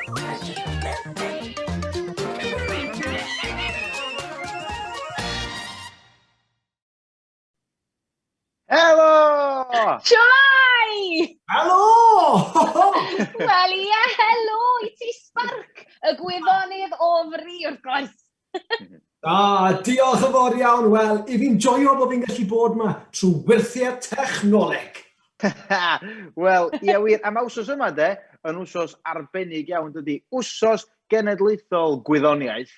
Helo! Sioe! Helo! Wel ie, helo i ti Sbarc, y gwyddonydd o fri wrth gwrs. Diolch yn fawr iawn. Wel, i fi'n joio bod fi'n gallu bod yma trwy wirthiau technoleg. Wel, ie wir, am wsos yma yn wsos arbennig iawn dydy. Wsos genedlaethol gwyddoniaeth.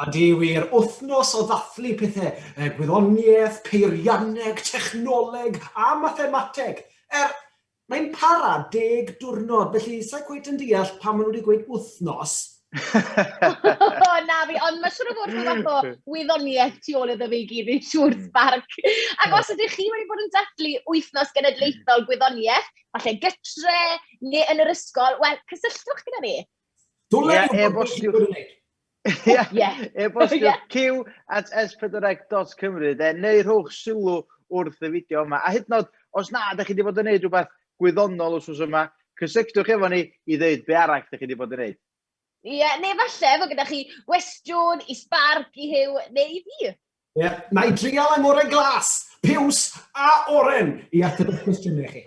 A di wir, wythnos o ddathlu pethau, gwyddoniaeth, peirianneg, technoleg a mathemateg. Mae'n para 10 diwrnod, felly sa'i cweit yn deall pan maen nhw wedi gweud wythnos. Na fi, ond mae siwr o fod yn fath o gwyddoniaeth tu ôl iddo fi gyd i'n siwr Sbarc. Ac os ydych chi wedi bod yn dathlu wythnos genedlaethol gwyddoniaeth, falle gytre neu yn yr ysgol, wel, cysylltwch gyda ni. E-bostiwch q@s4c.cymru neu rhowch sylw wrth y fideo yma. A hyd yn oed, os na, ydych chi wedi bod yn gwneud rhywbeth gwyddonol wrth yma, cysylltwch efo ni i ddeud be arall ydych chi wedi bod yn gwneud. Ie, neu falle fod gyda chi gwestiwn i Sbarc, i Hyw, neu i fi. Ie, na i drial am orau glas, piws a oren i ateb eich cwestiynau chi.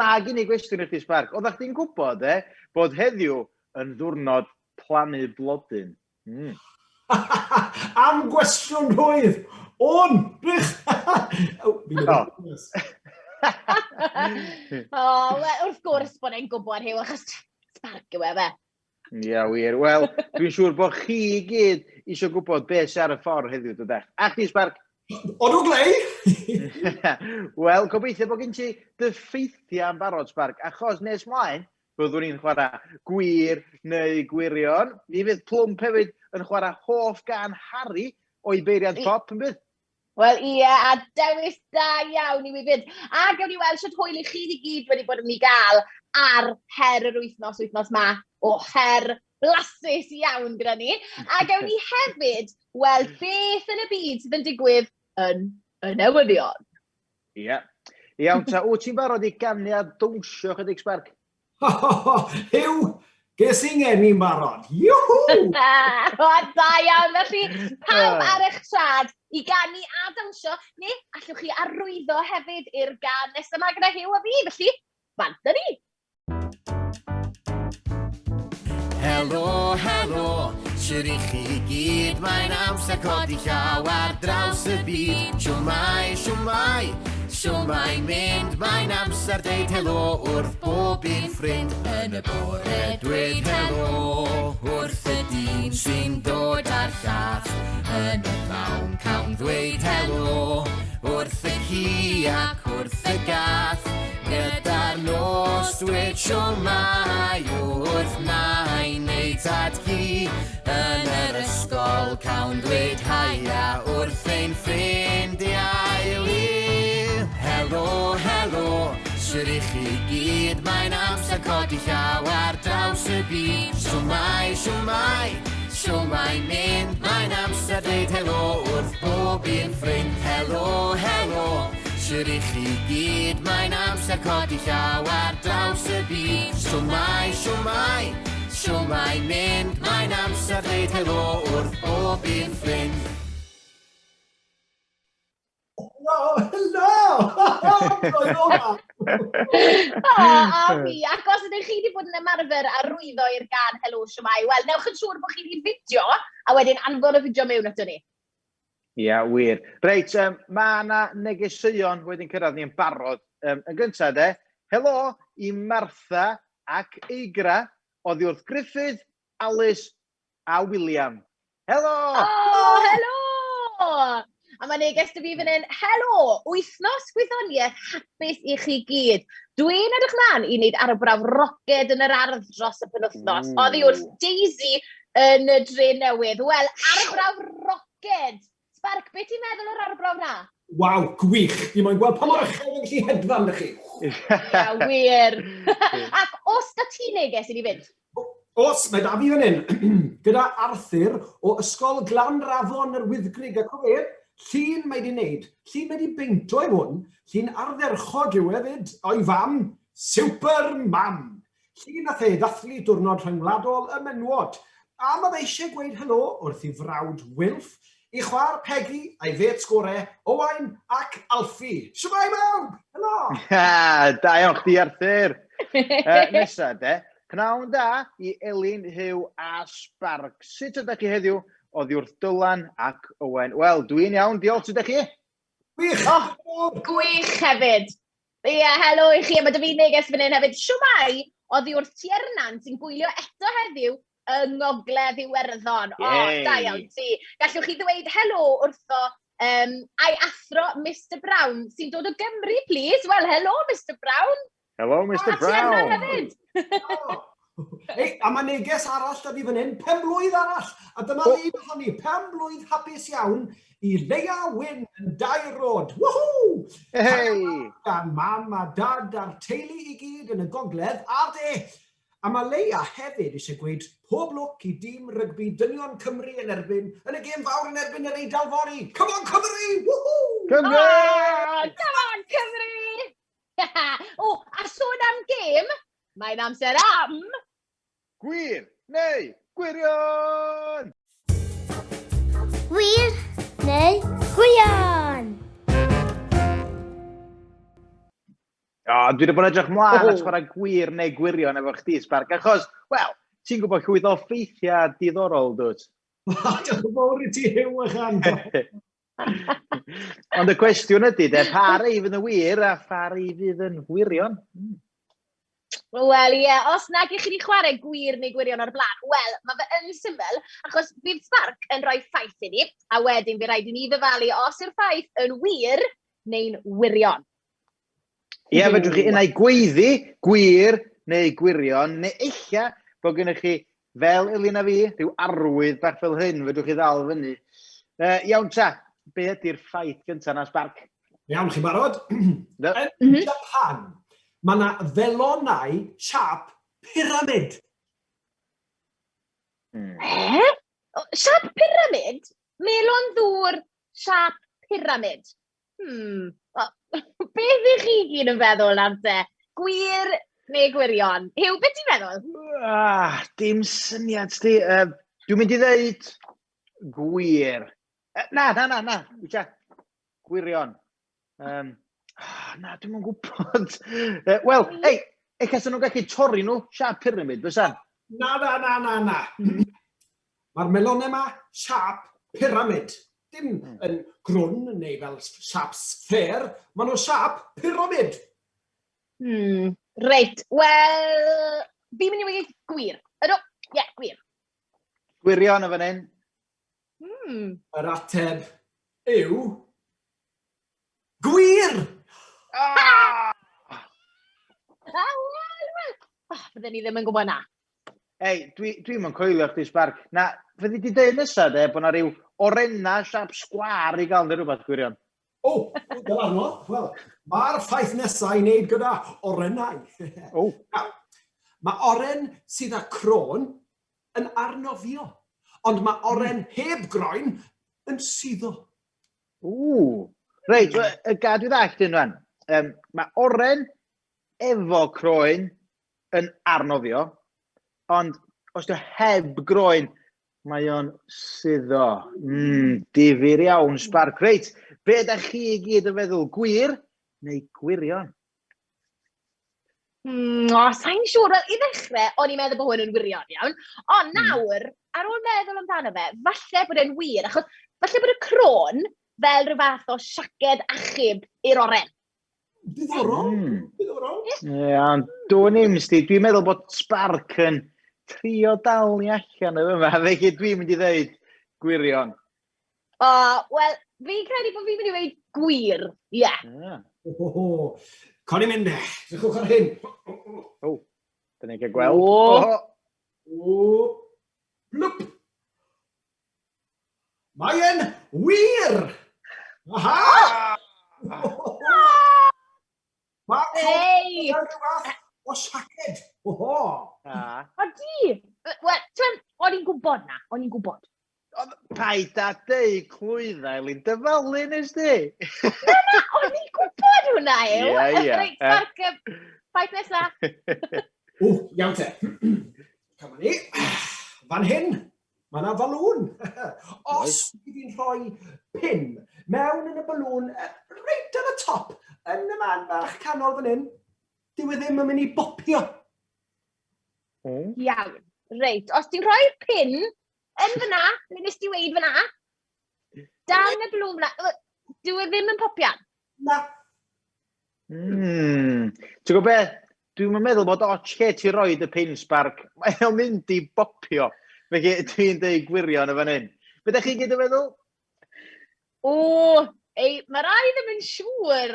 Mae gen i gwestiwn i chi Sbarc. Oeddech chi'n gwybod bod heddiw yn ddiwrnod plannu blodyn? Am gwestiwn rwydd, o'n bych! Wrth gwrs bod e'n gwybod Hyw, achos Sbarc yw fe. Ia, wir. Wel, dwi'n siŵr bod chi i gyd eisiau gwybod beth sy'n ar y ffordd heddiw dydech. A chdi Sbarc? Odw glei! Wel, gobeithio bod gen ti dy ffeithiau yn barod Sbarc, achos nes mlaen, byddwn ni'n chwarae gwir neu gwirion. Mi fydd Plwmp hefyd yn chwarae hoff gan Harry o'i beiriad pop yn bydd. Wel ie, a dewis da iawn i mi fynd. A gawn ni weld sydd hwyl i chi i gyd wedi bod yn ei gael ar her yr wythnos ma. O her blasus iawn gyda ni. A gawn ni hefyd weld beth yn y byd sydd yn digwydd yn y newyddion. Ie. Iawn ta, wyt ti'n barod i ganu a dawnsio chydig Sbarc? Hyw, ges i'n ngeni'n barod. Iwhw! Da iawn, felly pawb ar eich trad i ganu a dawnsio, neu allwch chi arwyddo hefyd i'r gan nesaf yma gyda Hyw a fi, felly bant ni. Helo, helo, siwr i chi gyd, mae'n amser codi llaw ar draws y byd. Shwmae, shwmae, shwmae mynd, mae'n amser deud helo wrth bob un ffrind. Yn y bore dweud helo wrth y dyn sy'n dod ar llath. Yn y ddawn cawn ddweud helo wrth y ci ac wrth y gath. Gyda'r nos dweud shwmae wrth nain neu tad ci. Yn yr ysgol cawn dweud haia wrth ein ffrindiau lir. Helo, helo, siwr i chi gyd, mae'n amser codi llaw ar draws y byd. Shwmae, shwmae, shwmae mynd, mae'n amser deud helo wrth bob un ffrind. Helo, helo, siwr i chi gyd, mae'n amser codi llaw ar draws y byd. Shwmae, shwmae, shwmae mynd, mae'n amser deud helo wrth bob un ffrind. Helo! A fi, ac os ydych chi wedi bod yn ymarfer arwyddo i'r gan Helo Shwmae, wel, newch yn siŵr bod chi wedi'n fideo, a wedyn anfon y fideo mewn ato ni. Ia, wir. Reit, mae yna negeseuon wedi'n cyrraedd ni yn barod. Yn gyntaf, helo i Martha ac Eigra, oddi wrth Griffith, Alice a William. Helo! Oh, helo! A mae neges dy fi fan hyn, helo, wythnos gwyddoniaeth hapus i chi gyd. Dwi'n edrych mlaen i wneud arbrawf roced yn yr ardd dros y penwythnos. Oddi wrth Daisy yn y dre newydd. Wel, arbrawf roced. Sbarc, beth ti'n meddwl o'r arbrawf na? Waw, gwych. Dwi'n mwyn gweld pa mor uchel yn gallu hedfan ych chi. Ia, wir. Ac os da ti neges i ni fynd? Os, mae da fi fan hyn. Gyda Arthur o Ysgol Glanrafon yr Wyddgrig. A cofio, llun mae di wneud. Llun mae di beinto i hwn. Llun ardderchog yw hefyd o'i fam, Super Mam. Llun nath ei ddathlu diwrnod rhyngwladol y menwod. A mae fe eisiau gweud helo wrth ei frawd Wilf, ei chwar Peggy a'i fet sgorau Owain ac Alfie. Shwmae mawr! Helo! Da iawn chdi Arthur. Nesa de, cnawn da i Elin, Hugh a Sbarc. Sut ydych chi heddiw? Oddi wrth Dylan ac Owen. Wel, dwi'n iawn, diolch ydych chi. Gwych! Gwych hefyd. Ie, helo i chi. Mae dy fi neges fan hyn hefyd. Shwmae, oddi wrth Tiernan sy'n gwylio eto heddiw yng Ngogledd Iwerddon. O, da iawn ti. Gallwch chi ddweud helo wrtho a'i athro Mr Brown sy'n dod o Gymru, please. Wel, helo, Mr Brown. Hello, Mr Brown. A Tiernan hefyd. Ei, a mae neges arall da fi fan hyn, 5 blwydd arall. A dyma ddyn ohoni, 5 blwydd hapus iawn i Leia Wyn yn 2 rod. Woohoo! Hei! Gan mam a dad a'r teulu i gyd yn y gogledd a'r de. A mae Leia hefyd eisiau gweud pob lwc i dîm rygbi dynion Cymru yn y gêm fawr yn erbyn yr Eidal Fori. Come on, Cymru! Woohoo! Cymru! Come on, Cymru! O, a sôn am gêm, mae'n amser am... Gwir neu gwirion! Wir neu gwirion! Dwi wedi bod yn edrych mlaen at chwarae gwir neu gwirion efo chdi, Sbarc, achos, wel, ti'n gwybod llwyth o ffeithiau diddorol, dwt? Diolch yn fawr i ti Hugh a chan. Ond y cwestiwn ydy, pa rei fydd yn wir a pa rei fydd yn gwirion? Wel, ie, os nag ych chi wedi chwarae gwir neu gwirion o'r blaen, wel, mae fe yn syml, achos bydd Sbarc yn rhoi ffaith i ni, a wedyn bydd rhaid i ni ddyfalu os yw'r ffaith yn wir neu'n wirion. Ie, fedrwch chi unau gweiddi, gwir neu gwirion, neu eich, bod gennych chi, fel Elin a fi, rhyw arwydd bach fel hyn, fedrwch chi ddal fyny. Iawn ta, be ydy'r ffaith gyntaf na Sbarc? Iawn, chi'n barod? Yn Japan, mae yna felonau siap pyramid. Siap pyramid? Melon ddŵr siap pyramid. Beth ych chi gyd yn feddwl am te? Gwir neu gwirion? Hugh, beth ti'n meddwl? Dim syniad, sti. Dwi'n mynd i ddeud gwir. Na. Gwirion. Na, dwi'n mynd gwybod. Wel, ei, eich as nhw'n gallu torri nhw siap pyramid, fysan? Na. Mae'r melonau yma siap pyramid. Dim yn grwn neu fel siap sfer, maen nhw siap pyramid. Reit, wel, fi'n mynd i weid gwir. Ydw, ie, gwir. Gwirion o fan hyn. Yr ateb yw... gwir! Bydden ni ddim yn gwybod na. Ei, dwi'n mynd coelio chdi, Sbarc. Na, fyddi di dweud nesaf, bod na ryw orenna siap sgwar i gael neu rhywbeth gwirion. Fel arno. Wel, mae'r ffaith nesaf i wneud gyda orennau. Mae oren sydd â croen yn arnofio, ond mae oren heb groen yn suddo. Reit, gad i ddallt un rhan. Mae oren efo croen yn arnofio, ond os dio heb groen, mae o'n suddo. Difyr iawn, Sbarc. Reit, be ydych chi i gyd yn feddwl? Gwir neu gwirion? Sa'n siŵr, i ddechrau, o'n i'n meddwl bod hwn yn wirion iawn. Ond nawr, ar ôl meddwl amdano fe, falle bod e'n wir, achos falle bod y croen fel rhyw fath o siaced achub i'r oren. Diddorol. Ie, ond dwi'n imsti, dwi'n meddwl bod Sbarc yn trio dal ni allan o yma, felly dwi'n mynd i ddeud gwirion. Wel, fi'n credu bod fi'n mynd i dweud gwir, ie. Coni mynd ne, drachwch ar hyn. Dyna ni'n cael gweld. Blwp. Mae'n wir! Aha! Mae'n o siaced. Odi! Wel, o'n i'n gwybod na, o'n i'n gwybod. Paid a deu clwydda, Elin, dyfalu nes di. Na, o'n i'n gwybod hwnna, yw. Ie. Reit, Sbarc, ffaith nesa. Iawn te. Cama ni. Fan hyn, mae yna balwn. Os fi'n rhoi pin mewn yn y balwn, reit ar y top, yn y man bach canol fan hyn, dyw e ddim yn mynd i bopio. Iawn. Reit, os ti'n rhoi'r pin yn fyna, le nes ti weid fyna, dan y blwm fyna, dyw e ddim yn popian. Na. Ti'n gwybod beth? Dwi'n meddwl bod och lle ti roed y pin Sbarc, mae'n mynd i bopio. Felly dwi'n dweud gwirion y fan hyn. Be da chi gyd yn meddwl? Mae rai ddim yn siŵr.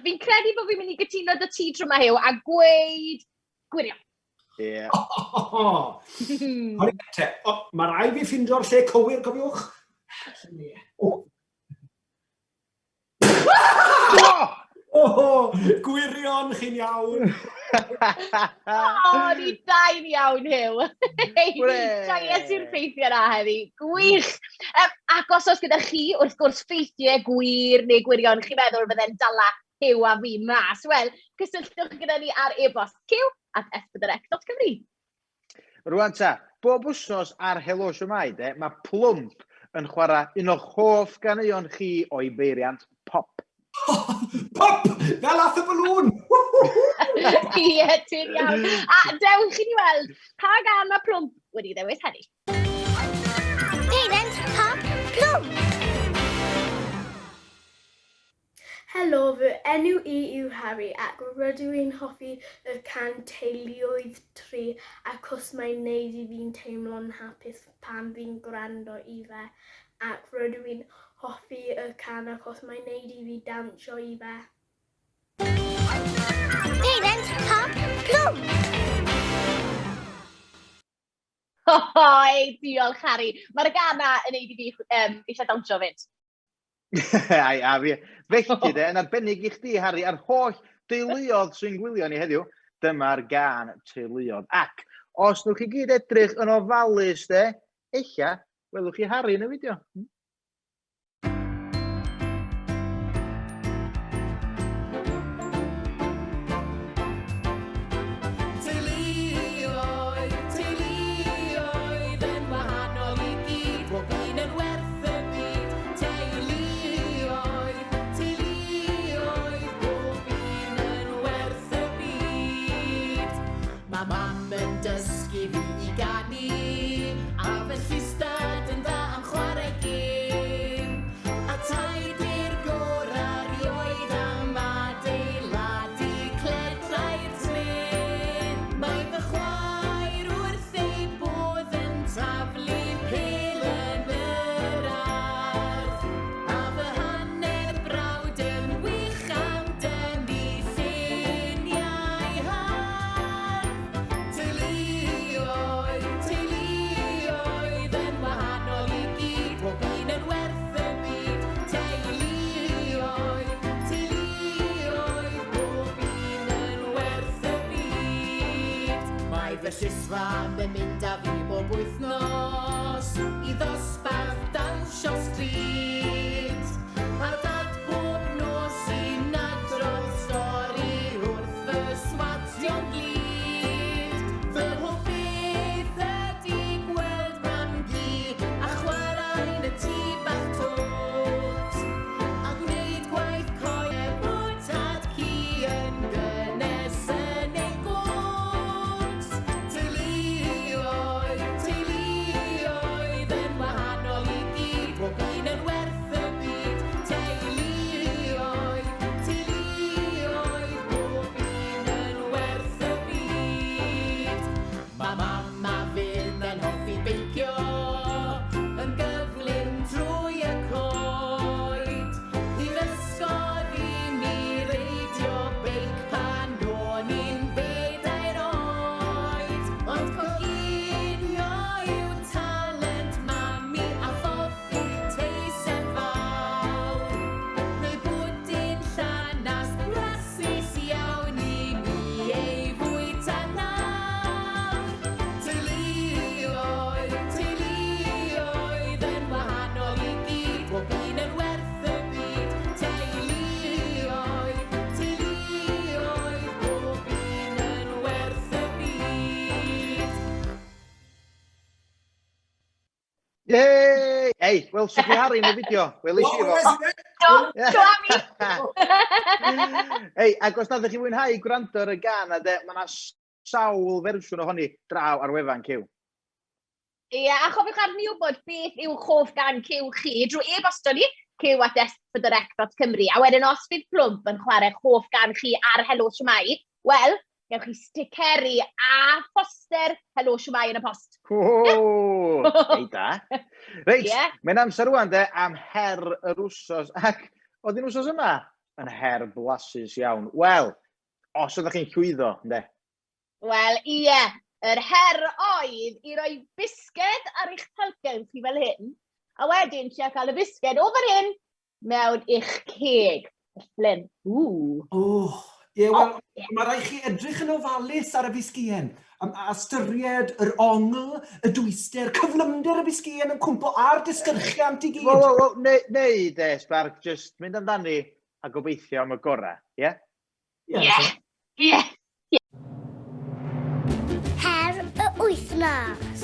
Fi'n credu bod fi'n mynd i gytuno dy ti tro mae Hew a gweud gwirion. Ie. Mae rai fi ffindio'r lle cywir, cofiwch. Gwirion chi'n iawn. Ni dain iawn Hew. Dangos i'r ffeithiau yna heddi. Gwych. Ac os oes gyda chi wrth gwrs ffeithiau gwir neu gwirion chi'n meddwl bydde'n dala Hew a fi mas. Wel, cysylltwch gyda ni ar e-bost cyw@sbydrec.cymru. Rwan ta, bob wsos ar Helo Shwmae, mae Plwmp yn chwarae un o'ch hoff ganeuon chi o'i beiriant pop. Pop! Fel ath y balwn! Ie, ti'n iawn. A dewch chi ni weld pa gan mae Plwmp wedi ddewis heddi. Peiriant pop plwm. Helo, fy enw i yw Harry ac rydw i'n hoffi y can teuluoedd tri achos mae'n neud i fi'n teimlo'n hapus pan fi'n gwrando i fe ac rydw i'n hoffi y can achos mae'n neud i fi dansio i fe. Peiriant pop plwm. Diolch Harry. Mae'r gana yn neud i fi eisiau dawnsio fynd. Ai, a fi. Felly yn arbennig i chdi, Harry, a'r holl deuluodd sy'n gwylio ni heddiw, dyma'r gan teuluodd. Ac, os nhw'n chi gyd edrych yn ofalus, eich, welwch chi Harry yn y fideo. Sisfa yn mynd â fi bob wythnos I ddosbarth dawnsio stryd. A'r dad bob nos i'n adrodd stori wrth fy swatio'n glid. Fy hoff beth ydi gweld mamgu a chwarae'n y tŷ bach tot. A gwneud gwaith coed bod tad ci yn gynnes yn ei gwrs. Teuluoedd yn wahanol I gyd, bob un yn werth y byd. Ei, welswch chi Harry yn y fideo. Welis i fo. Do am i! Ei, ac os nad ydych chi mwynhau gwrando ar y gan, a mae yna sawl fersiwn ohoni draw ar wefan cyw. Ie, a chofiwch arni wybod beth yw chof gan cyw chi drwy e-bosto ni, cyw@s4direct.cymru. A wedyn os fydd plwmp yn chwarae chof gan chi ar Helo Shwmae, wel, gewch chi sticeri a poster Helo Shwmae yn y post. O, ei da. Reit, Ie. mae'n amser rwan de am her yr wsos. Ac oedd un wsos yma yn her blasus iawn. Wel, os ydych chi'n llwyddo, ynddo? Wel, ie, yr her oedd i roi bisged ar eich talgen chi fel hyn, a wedyn chi a cael y bisged o fan hyn mewn eich ceg. Flyn. Ie, wel, mae rai chi edrych yn ofalus ar y bisgien. A ystyried yr ongl, y dwyster, cyflymder y bisgien yn cwmpo ar disgyrchiant i gyd. Wel, neu de, Sbarc, just mynd amdani a gobeithio am y gorau, ie? Ie. Her y wythnos.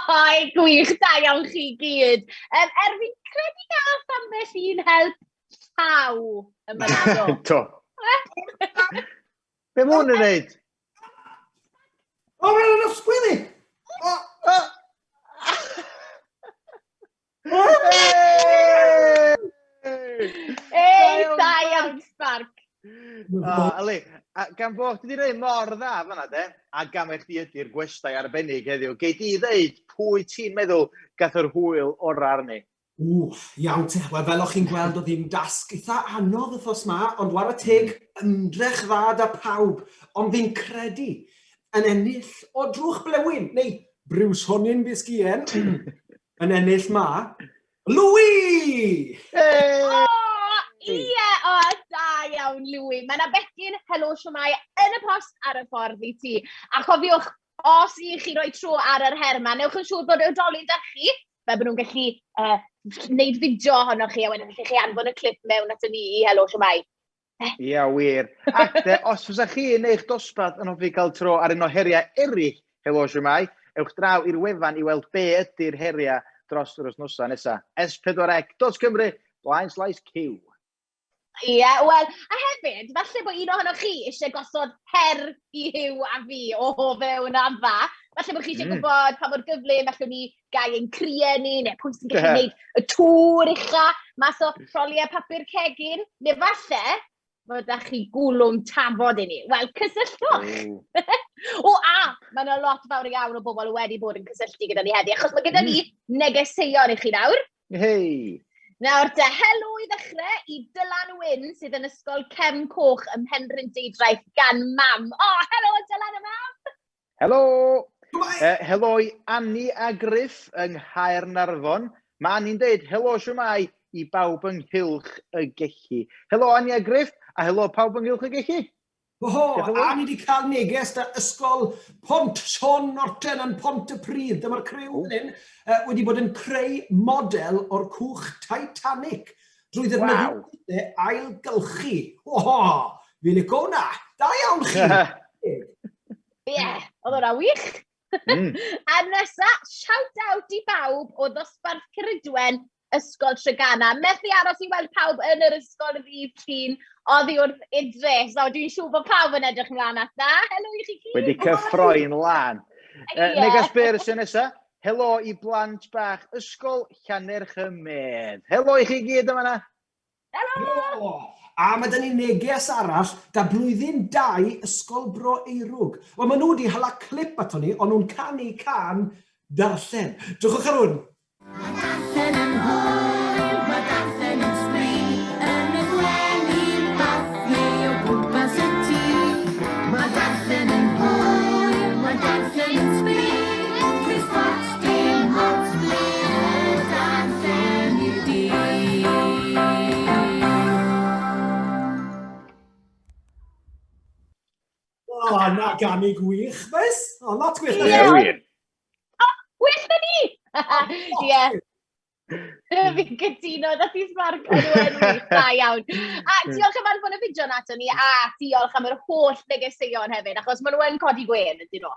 Oi, gwych, da iawn chi gyd. Fi'n credu gath ambell un help llaw yn mynaddo. Do. Be mae hwn yn neud? O, mae'n yn ysgwyddi! Ei, da iawn, Sbarc. Ali, gan bod ti wedi gwneud mor dda fan'na, de, a gam eich di ydy'r gwestai arbennig heddiw, gei di ddeud pwy ti'n meddwl gath yr hwyl o'r arni? Iawn te. Wel, fel o'ch chi'n gweld, oedd hi'n dasg eitha anodd wythnos ma, ond war y teg ymdrech dda da pawb. Ond fi'n credu yn ennill o drwch blewyn, neu briws honyn bisgien, yn ennill ma, Louis! Ie, da iawn, Louis. Mae yna becyn Helo Shwmae yn y post ar y ffordd i ti. A chofiwch, os i chi roi tro ar yr her yma, newch yn siŵr bod y dolyn da chi, fe bod nhw'n gallu wneud fideo ohono chi, a wedyn gallu chi anfon y clip mewn at ni i Helo Shwmae. Ia, wir. Ac os fysa chi yn eich dosbarth yn hoffi cael tro ar un o heriau eraill Helo Shwmae, ewch draw i'r wefan i weld be ydy'r heriau dros yr wythnosau nesaf. S4direct.cymru, /Q. Ie, wel, a hefyd, falle bod un ohonoch chi eisiau gosod her i Hyw a fi o fewn am fa. Falle bod chi eisiau gwybod pa mor gyflym allwn ni gau ein criau ni, neu pwy sy'n gallu gwneud y tŵr ucha mas o rholiau papur cegin, neu falle bod chi gwlwm tafod i ni. Wel, cysylltwch! Mae yna lot fawr iawn o bobl wedi bod yn cysylltu gyda ni heddi, achos mae gyda ni negeseuon i chi nawr. Hei! Nawr, helo i ddechrau i Dylan Wyn sydd yn ysgol Cem Coch ym Mhenrhyn Deudraeth gan mam. Helo, Dylan y mam! Helo! Helo i Annie a Griff yng Nghaernarfon. Mae Annie'n dweud Helo Shwmae i bawb ynghylch y gechi. Helo Annie a Griff, a helo pawb ynghylch y gechi. A ni wedi cael neges da ysgol Pont Sion Norton yn Pont y Pryd. Dyma'r crew hyn wedi bod yn creu model o'r cwch Titanic drwy ddefnyddio ailgylchu. Fi'n licio hwnna. Da iawn chi. Ie, oedd hwnna wych. A nesa, shout out i bawb o ddosbarth Cerridwen, ysgol Treganna. Methu aros i weld pawb yn yr ysgol y ddydd llun, oddi wrth idres. O, dwi'n siŵr bod pawb yn edrych mlaen at na. Helo i chi gyd. Wedi cyffroi'n lan. Neges byr sy'n nesa. Helo i Blant bach, ysgol Llanerch y Medd. Helo i chi gyd yma na. Helo! A mae dyn ni neges arall da blwyddyn 2 ysgol Bro Eirwg. Wel, maen nhw wedi hala clip ato ni, ond nhw'n canu can darllen. Drwchwch ar hwn. Mae darllen yn hwyl, mae darllen yn sbrin, yn y gwely bathlu o gwmpas y tŷ. Mae darllen yn hwyl, mae darllen yn sbrin, Chris Fox dim hot blin, darllen i'w dyn. O, na ganu gwych, fes? O, not gwych. Ie, wir. Well na ni! Ie. Fi'n gytuno, ddath i Sbarc yn wych, da iawn. A diolch am anfon y fideo nato ni, a diolch am yr holl negeseuon hefyd, achos maen nhw yn codi gwen, ydyn nhw.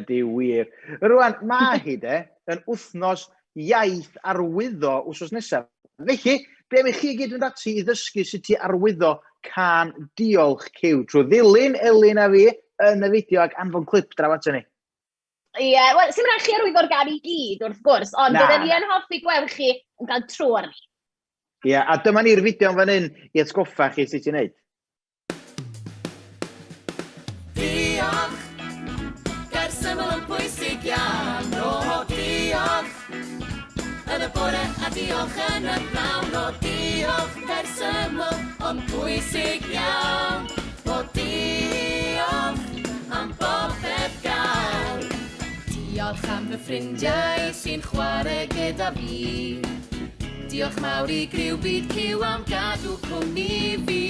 Ydy wir. Rwan, mae hi yn wythnos iaith arwyddo wsos nesaf. Felly, be am i chi gyd yn ati i ddysgu sut i arwyddo can diolch cyw trwy ddilyn Elin a fi yn y fideo ac anfon clip draw ato ni. Ie, wel, sy'n rhaid chi arwyddo'r gan i gyd, wrth gwrs, ond byddwn ni yn hoffi gweld chi yn cael trwy'r ni. Ie, a dyma ni'r fideo yn fan hyn i atgoffa chi sut i'n neud. Diolch, gair syml yn pwysig iawn, o diolch. Yn y bore a diolch yn y pnawn, o diolch, gair syml ond pwysig iawn. O diolch, am bob peth gael. Diolch am fy ffrindiau sy'n chwarae gyda fi. Diolch mawr i griw byd cyw am gadw cwmni fi.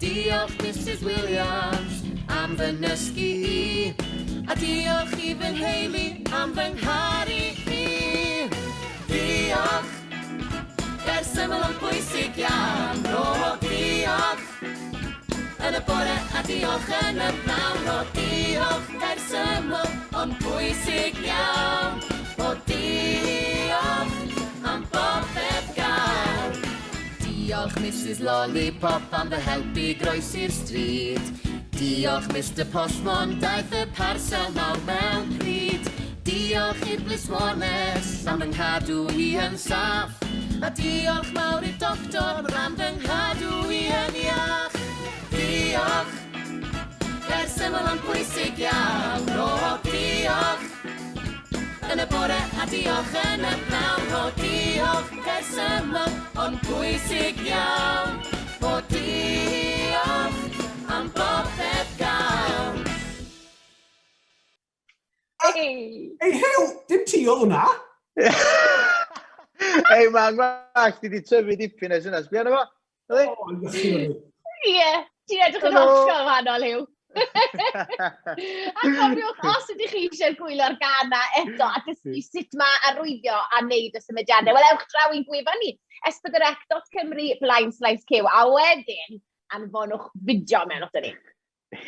Diolch Mrs Williams am fy nysgu i. A diolch i fy nheulu am fy ngharu i. Diolch, gair syml ond pwysig iawn, o diolch. Yn y bore a diolch yn y pnawn, o diolch, gair syml ond pwysig iawn. O diolch, am bob peth gael. Diolch Mrs Lollipop am fy helpu groesi'r stryd. Diolch Mr Postmon daeth y parsel nawr mewn pryd. Diolch i'r blismones am fy nghadw i yn saff. A diolch mawr i'r doctor am fy nghadw i yn iach. Diolch, gair syml ond pwysig iawn, o diolch. Yn y bore a diolch yn y pnawn, o diolch, gair syml ond pwysig iawn. O diolch, am bob peth gael. Ei, Helo, dim ti o hwnna. Ei, mae'n gwach, ti wedi tyfu dipyn ys yna. Sbio na fo? ie, ti'n edrych yn hollol wahanol yw. A cofiwch, os ydych chi eisiau gwylio'r gana eto a dysgu sut mae arwyddio a wneud y symudiadau, wel ewch draw i'n gwefan ni, s4c.cymru/cyw, a wedyn anfonwch fideo mewn o'ch ni.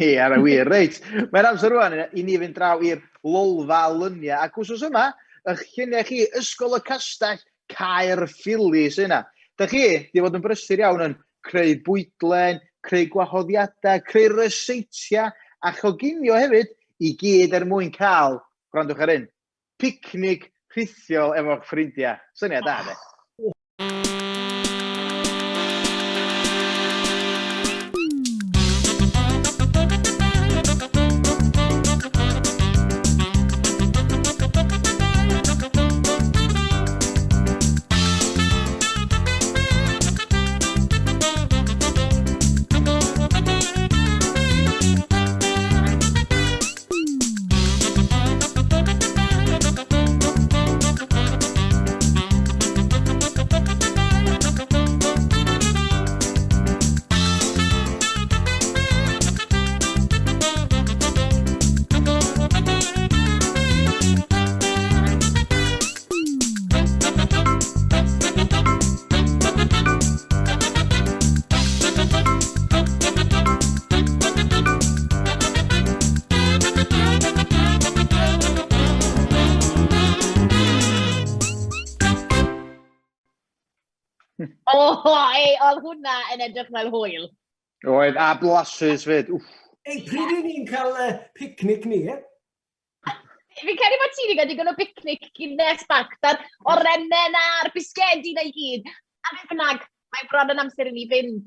Ie, ar y wir, reit. Mae'n amser rwan i ni fynd draw i'r lolfa lyniau. Ac wsos yma, eich lluniau chi ysgol y castell Caerphilly sy'n yna. Da chi, di fod yn brysur iawn yn creu bwydlen, creu gwahoddiadau, creu ryseitia, a choginio hefyd i gyd mwyn cael, gwrandwch ar hyn, picnic rhithiol efo'ch ffrindiau. Syniad da, de? Oedd hwnna yn edrych fel hwyl. Oedd, a blasus fyd. Pryd i ni'n cael picnic ni, e? Fi'n credu bod ti wedi gael digon o picnic gyda Sbarc, da'r orennen a'r bisgedi na i gyd. A beth bynnag, mae bron yn amser i ni fynd.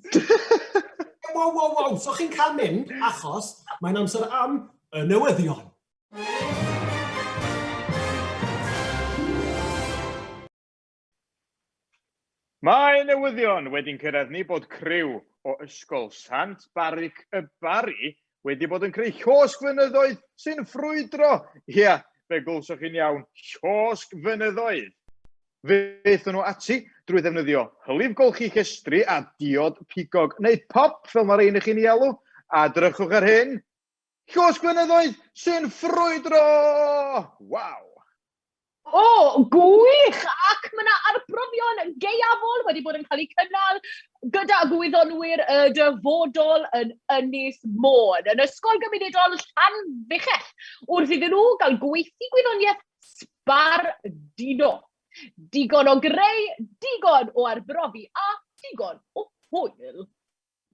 Wow, so chi'n cael mynd achos mae'n amser am y newyddion. Mae newyddion wedi'n cyrraedd ni bod criw o ysgol Sant Sbarc y Bari wedi bod yn creu llosg fynyddoedd sy'n ffrwydro. Ia, fe glwsoch chi'n iawn, llosg fynyddoedd. Feithon nhw ati drwy ddefnyddio hylif golchi llestri a diod pigog neu pop fel mae'r ein chi'n ei alw. A drychwch ar hyn, llosg fynyddoedd sy'n ffrwydro! Waw! Gwych! Ac mae yna arbrofion gaeafol wedi bod yn cael eu cynnal gyda gwyddonwyr y dyfodol yn Ynys Môn, yn ysgol gymunedol Llanfechell, wrth iddyn nhw gael gweithio gwyddoniaeth sbardino. Digon o greu, digon o arbrofi a digon o hwyl.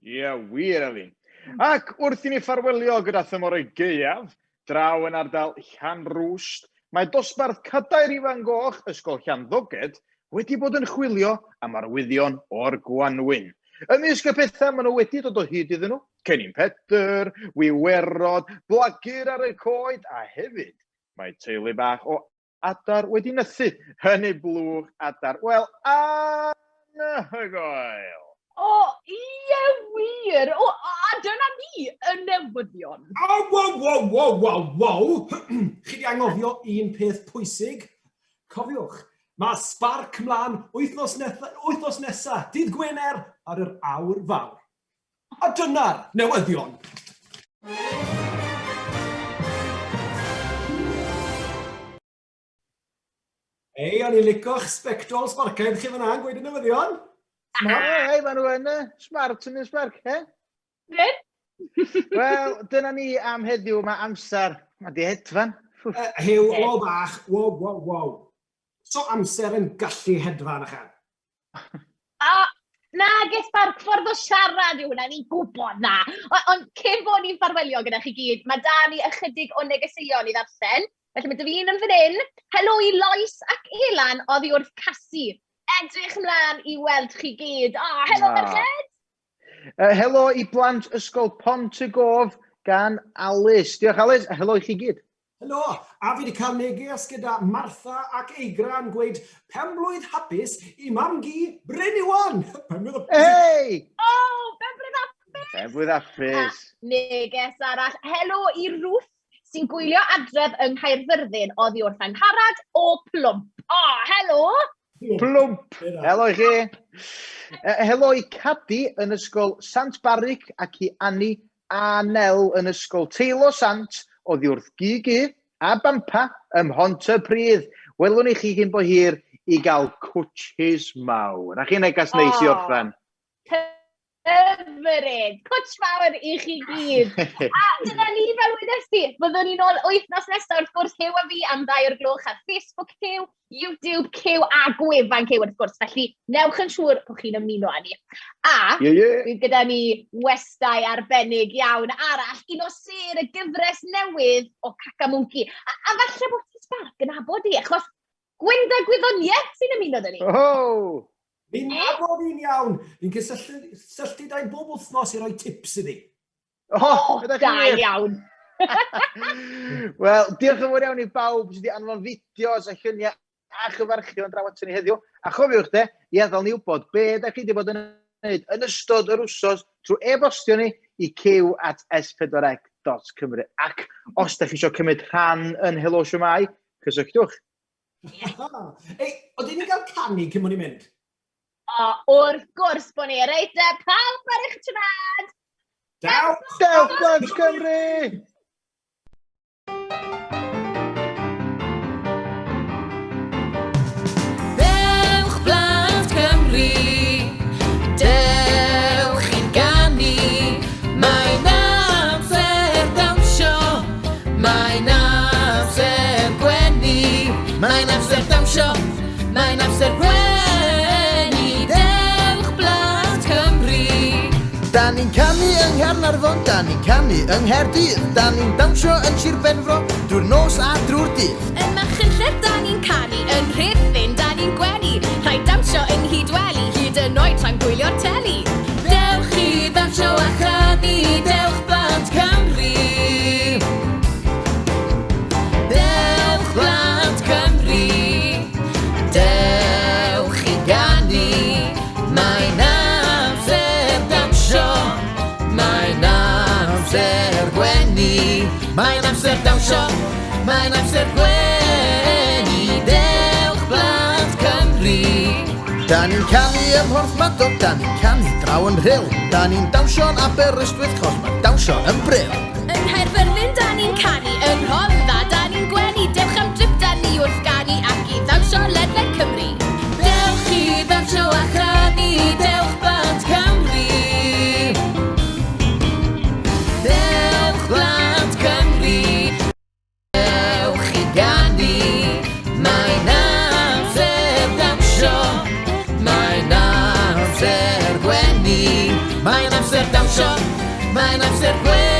Ie, wir, Elin. Ac wrth i ni ffarwelio gyda thymorau gaeaf, draw yn ardal Llanrwst, mae dosbarth Cadair Ifan Goch, ysgol Llanddoged, wedi bod yn chwilio am arwyddion o'r Gwanwyn. Ymysg y pethau maen nhw wedi dod o hyd iddyn nhw, cennin Pedr, wiwerod, blagur ar y coed, a hefyd mae teulu bach o adar wedi nythu yn eu blwch adar. Wel, anhygoel. Ie wir! A dyna ni, y newyddion. Wow! Chi di angofio un peth pwysig? Cofiwch, mae Sbarc mlaen wythnos nesa, dydd Gwener ar yr awr fawr. A dyna'r newyddion. O'n i'n lico'ch spectol Sbarcaidd chi fyna yn gweud y newyddion? Hei, maen nhw yn smart yn y Sbarc, he? Wel, dyna ni am heddiw, mae amser. Mae di hedfan. Hew, o bach, wow. So amser yn gallu hedfan ychan? Neges Sbarc, ffordd o siarad yw hwnna, ni'n gwybod na. Ond cyn bod ni'n ffarwelio gyda chi gyd, mae da ni ychydig o negeseuon i ddarllen. Felly mae dy fi un yn fan hyn. Helo i Lois ac Elan oddi wrth casu. Edrych ymlaen i weld chi gyd. Helo merched! Helo i Blant ysgol Pont y Gof gan Alice. Diolch Alice, a helo i chi gyd. Helo, a fi wedi cael neges gyda Martha ac Eigra yn gweud penblwydd hapus i mam gi Bryn Iwan. Hei! Penblwydd hapus! Penblwydd hapus. Neges arall. Helo i Ruth sy'n gwylio adref yng Nghaerfyrddin oddi wrth Angharad o Plwmp. Helo! Plwmp! Helo i chi. Helo i Cadi yn ysgol Sant Sbarc ac i Annie a Nel yn ysgol Teilo Sant oddi wrth Gigi a Bampa ym Mhont y Pridd. Welwn i chi hyn bo hir i gael cwtshys mawr. A chi'n negas neis i orffen. Hyfryd! Cwtsh mawr i chi gyd. A dyna ni fel wedes ti, byddwn ni'n ôl wythnos nesaf wrth gwrs Cyw a fi am 2:00 ar Facebook Cyw, YouTube Cyw a gwefan Cyw wrth gwrs. Felly newch yn siŵr bod chi'n ymuno â ni. A bydd gyda ni westau arbennig iawn arall, un o ser y gyfres newydd o Cacamunci. A falle bod ti Sbarc yn abod i, achos Gwynder Gwyddoniaeth sy'n ymuno â ni. Fi'n nabod i'n iawn. Fi'n cysylltu da'i bob wythnos i roi tips iddi. Da iawn. Wel, diolch yn fawr iawn i bawb sydd wedi anfon fideos a lluniau a chyfarchion draw at ni heddiw. A chofiwch de, i adael ni wybod be da chi wedi bod yn gwneud yn ystod yr wsos trwy e-bostio ni i cyw@s4ec.cymru. Ac os da chi eisiau cymryd rhan yn Helo Shwmae, cysylltwch. Oedden ni'n cael canu cyn mwyn i mynd? Wrth gwrs bod ni, reit, pawb ar eich trad! Dewch Blant Cymru! Dewch Blant Cymru, dewch i'n ganu, mae'n amser dawnsio, mae'n amser gwenu, mae'n amser dawnsio, mae'n amser gwenu, dewch yng Nghaernarfon, da ni'n canu yng Nghaerdydd, da ni'n dawnsio yn Sir Benfro, drwy'r nos a drwy'r dydd. Yn Machynlleth da ni'n canu, yn Rhuthun da ni'n gwenu, rhaid dawnsio yng Nghydweli, hyd yn oed tra'n gwylio'r teli. Dewch i ddawnsio a chanu, dewch Blant Cymru. Dewch Blant Cymru, dewch i ganu, mae'n amser dawnsio, mae'n amser gwenu, mae'n amser dawnsio, mae'n amser gwenu, dewch Blant Cymru. Da ni'n canu ym Mawrth Madog, da ni'n canu draw yn Rhyl, da ni'n dawsio'n Aberystwyth, chos mae dawnsio yn Bryl. Yn Nghaerfyrddin da ni'n canu, yn Rhondda da ni'n gwenu, dewch am drip da ni wrth ganu ac i ddawnsio ledled Cymru. Dewch i ddawnsio a chanu, dewch Blant Cymru. Dewch Blant Cymru, dewch i ganu, mae'n amser dawnsio, mae'n amser gwenu, mae'n amser dawnsio, mae'n amser gwenu.